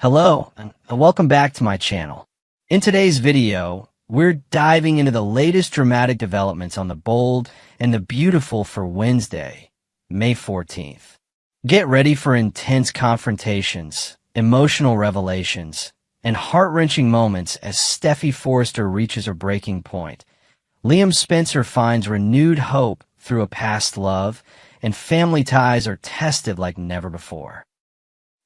Hello, and welcome back to my channel. In today's video, we're diving into the latest dramatic developments on The Bold and the Beautiful for Wednesday, May 14th. Get ready for intense confrontations, emotional revelations, and heart-wrenching moments as Steffy Forrester reaches her breaking point. Liam Spencer finds renewed hope through a past love, and family ties are tested like never before.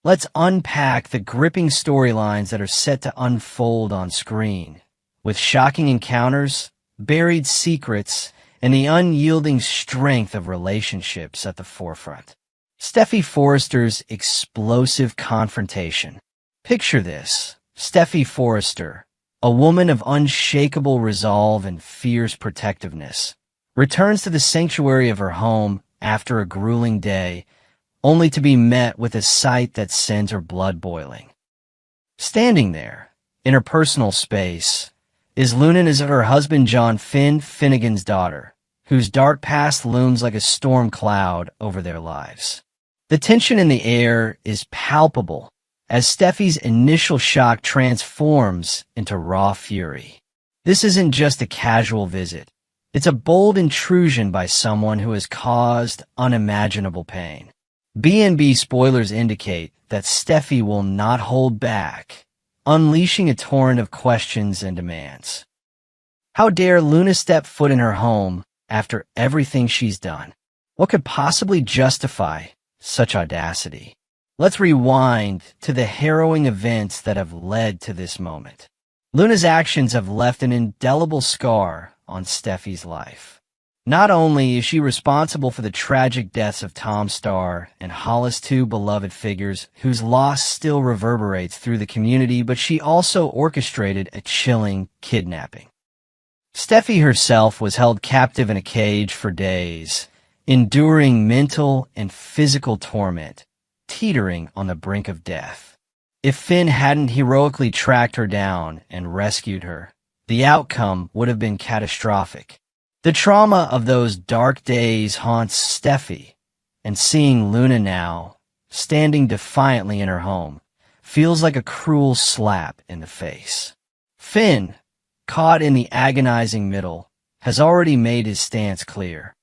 Let's unpack the gripping storylines that are set to unfold on screen, with shocking encounters, buried secrets, and the unyielding strength of relationships at the forefront. Steffy Forrester's explosive confrontation. Picture this: Steffy Forrester, a woman of unshakable resolve and fierce protectiveness, returns to the sanctuary of her home after a grueling day, only to be met with a sight that sends her blood boiling. Standing there, in her personal space, is her husband John Finnegan's daughter, whose dark past looms like a storm cloud over their lives. The tension in the air is palpable as Steffy's initial shock transforms into raw fury. This isn't just a casual visit. It's a bold intrusion by someone who has caused unimaginable pain. B&B spoilers indicate that Steffy will not hold back, unleashing a torrent of questions and demands. How dare Luna step foot in her home after everything she's done? What could possibly justify such audacity? Let's rewind to the harrowing events that have led to this moment. Luna's actions have left an indelible scar on Steffy's life. Not only is she responsible for the tragic deaths of Tom Starr and Hollis, two beloved figures whose loss still reverberates through the community, but she also orchestrated a chilling kidnapping. Steffy herself was held captive in a cage for days, enduring mental and physical torment, teetering on the brink of death. If Finn hadn't heroically tracked her down and rescued her, the outcome would have been catastrophic. The trauma of those dark days haunts Steffy, and seeing Luna now, standing defiantly in her home, feels like a cruel slap in the face. Finn, caught in the agonizing middle, has already made his stance clear.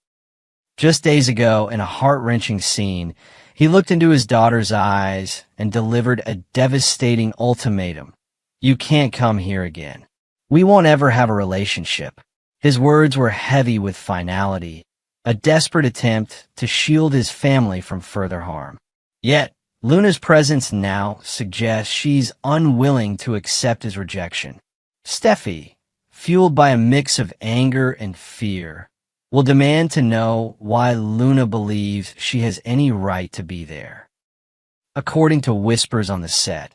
Just days ago, in a heart-wrenching scene, he looked into his daughter's eyes and delivered a devastating ultimatum. "You can't come here again. We won't ever have a relationship." His words were heavy with finality, a desperate attempt to shield his family from further harm. Yet, Luna's presence now suggests she's unwilling to accept his rejection. Steffy, fueled by a mix of anger and fear, will demand to know why Luna believes she has any right to be there. According to whispers on the set,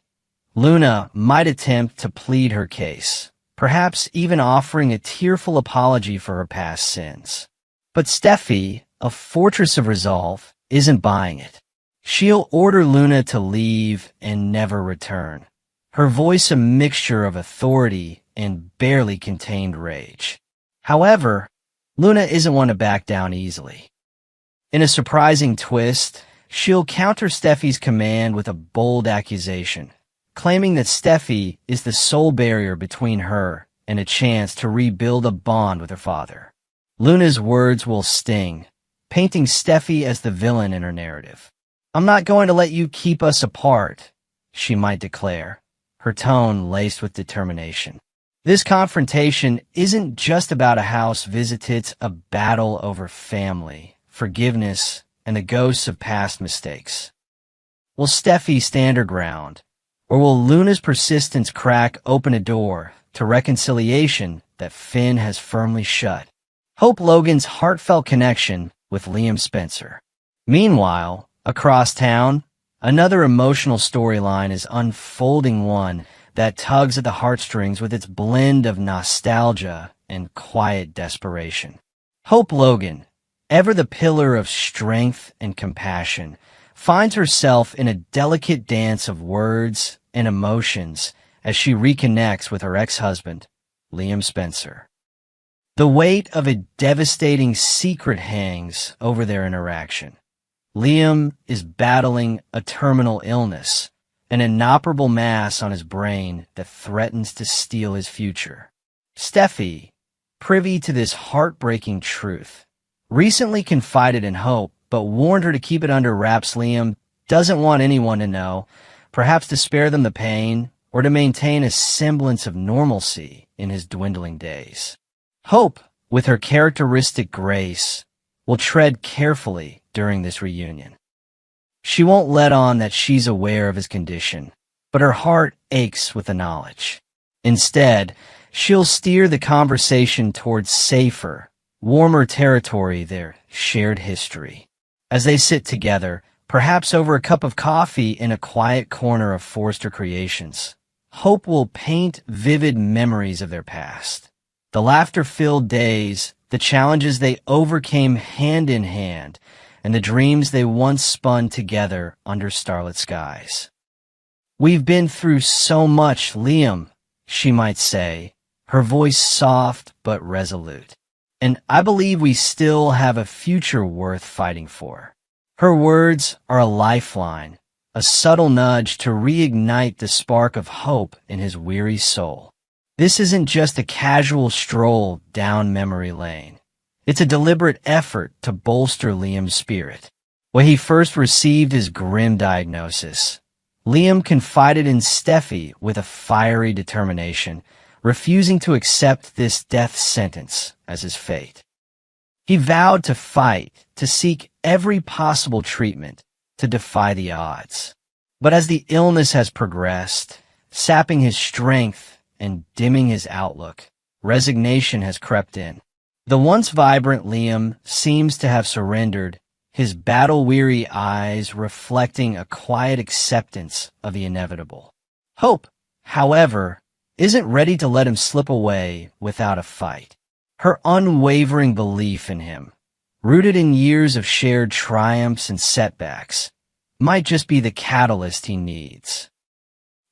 Luna might attempt to plead her case, perhaps even offering a tearful apology for her past sins. But Steffy, a fortress of resolve, isn't buying it. She'll order Luna to leave and never return, her voice a mixture of authority and barely contained rage. However, Luna isn't one to back down easily. In a surprising twist, she'll counter Steffy's command with a bold accusation, claiming that Steffy is the sole barrier between her and a chance to rebuild a bond with her father. Luna's words will sting, painting Steffy as the villain in her narrative. "I'm not going to let you keep us apart," she might declare, her tone laced with determination. This confrontation isn't just about a house visit, it's a battle over family, forgiveness, and the ghosts of past mistakes. Will Steffy stand her ground, or will Luna's persistence crack open a door to reconciliation that Finn has firmly shut? Hope Logan's heartfelt connection with Liam Spencer. Meanwhile, across town, another emotional storyline is unfolding, one that tugs at the heartstrings with its blend of nostalgia and quiet desperation. Hope Logan, ever the pillar of strength and compassion, finds herself in a delicate dance of words and emotions as she reconnects with her ex-husband, Liam Spencer. The weight of a devastating secret hangs over their interaction. Liam is battling a terminal illness, an inoperable mass on his brain that threatens to steal his future. Steffi, privy to this heartbreaking truth, recently confided in Hope, but warned her to keep it under wraps. Liam doesn't want anyone to know, perhaps to spare them the pain or to maintain a semblance of normalcy in his dwindling days. Hope, with her characteristic grace, will tread carefully during this reunion. She won't let on that she's aware of his condition, but her heart aches with the knowledge. Instead, she'll steer the conversation towards safer, warmer territory, their shared history. As they sit together, perhaps over a cup of coffee in a quiet corner of Forrester Creations, Hope will paint vivid memories of their past. The laughter-filled days, the challenges they overcame hand in hand, and the dreams they once spun together under starlit skies. "We've been through so much, Liam," she might say, her voice soft but resolute. "And I believe we still have a future worth fighting for." Her words are a lifeline, a subtle nudge to reignite the spark of hope in his weary soul. This isn't just a casual stroll down memory lane. It's a deliberate effort to bolster Liam's spirit. When he first received his grim diagnosis, Liam confided in Steffi with a fiery determination, refusing to accept this death sentence as his fate. He vowed to fight, to seek every possible treatment, to defy the odds. But as the illness has progressed, sapping his strength and dimming his outlook, resignation has crept in. The once vibrant Liam seems to have surrendered, his battle-weary eyes reflecting a quiet acceptance of the inevitable. Hope, however, isn't ready to let him slip away without a fight. Her unwavering belief in him, rooted in years of shared triumphs and setbacks, might just be the catalyst he needs.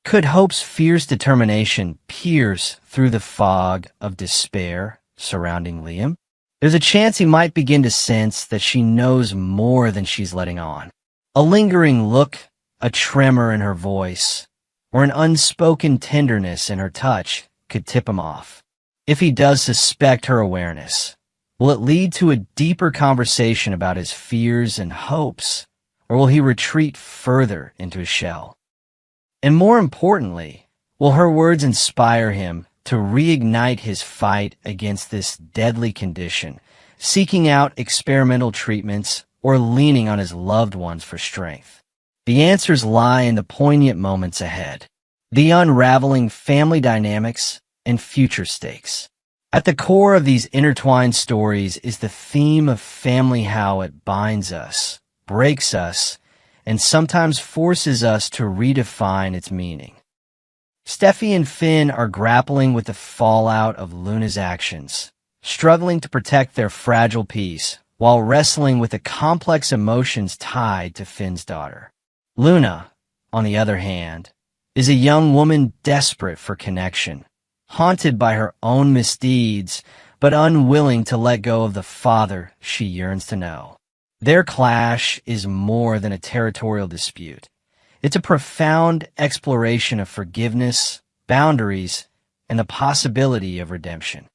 Could Hope's fierce determination pierce through the fog of despair surrounding Liam? There's a chance he might begin to sense that she knows more than she's letting on. A lingering look, a tremor in her voice, or an unspoken tenderness in her touch could tip him off. If he does suspect her awareness, will it lead to a deeper conversation about his fears and hopes, or will he retreat further into his shell? And more importantly, will her words inspire him to reignite his fight against this deadly condition, seeking out experimental treatments or leaning on his loved ones for strength? The answers lie in the poignant moments ahead, the unraveling family dynamics and future stakes. At the core of these intertwined stories is the theme of family, how it binds us, breaks us, and sometimes forces us to redefine its meaning. Steffi and Finn are grappling with the fallout of Luna's actions, struggling to protect their fragile peace while wrestling with the complex emotions tied to Finn's daughter. Luna, on the other hand, is a young woman desperate for connection, haunted by her own misdeeds, but unwilling to let go of the father she yearns to know. Their clash is more than a territorial dispute. It's a profound exploration of forgiveness, boundaries, and the possibility of redemption.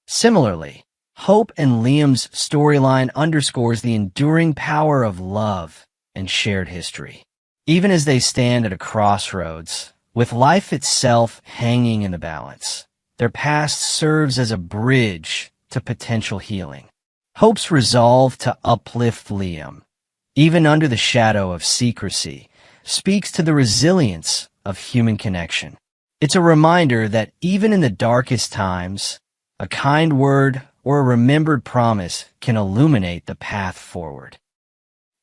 Similarly, Hope and Liam's storyline underscores the enduring power of love and shared history. Even as they stand at a crossroads, with life itself hanging in the balance, their past serves as a bridge to potential healing. Hope's resolve to uplift Liam, even under the shadow of secrecy, speaks to the resilience of human connection. It's a reminder that even in the darkest times, a kind word or a remembered promise can illuminate the path forward.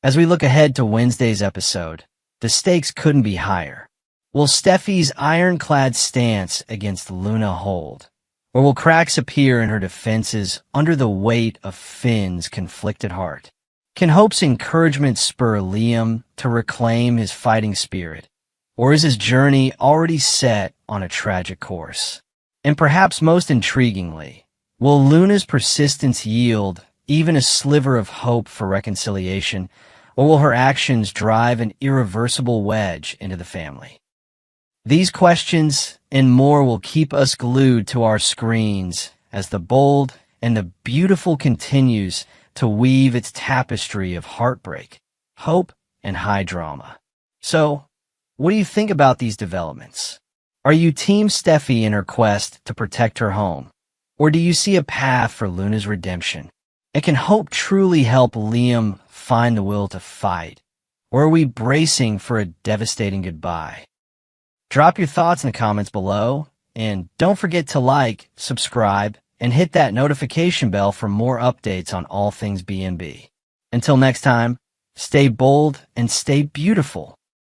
As we look ahead to Wednesday's episode, the stakes couldn't be higher. Will Steffi's ironclad stance against Luna hold? Or will cracks appear in her defenses under the weight of Finn's conflicted heart? Can Hope's encouragement spur Liam to reclaim his fighting spirit? Or is his journey already set on a tragic course? And perhaps most intriguingly, will Luna's persistence yield even a sliver of hope for reconciliation, Or will her actions drive an irreversible wedge into the family? These questions and more will keep us glued to our screens as The Bold and the Beautiful continues to weave its tapestry of heartbreak, hope, and high drama. So, what do you think about these developments? Are you Team Steffi in her quest to protect her home? Or do you see a path for Luna's redemption? And can hope truly help Liam find the will to fight? Or are we bracing for a devastating goodbye? Drop your thoughts in the comments below, and don't forget to like, subscribe, and hit that notification bell for more updates on all things B&B. Until next time, stay bold and stay beautiful.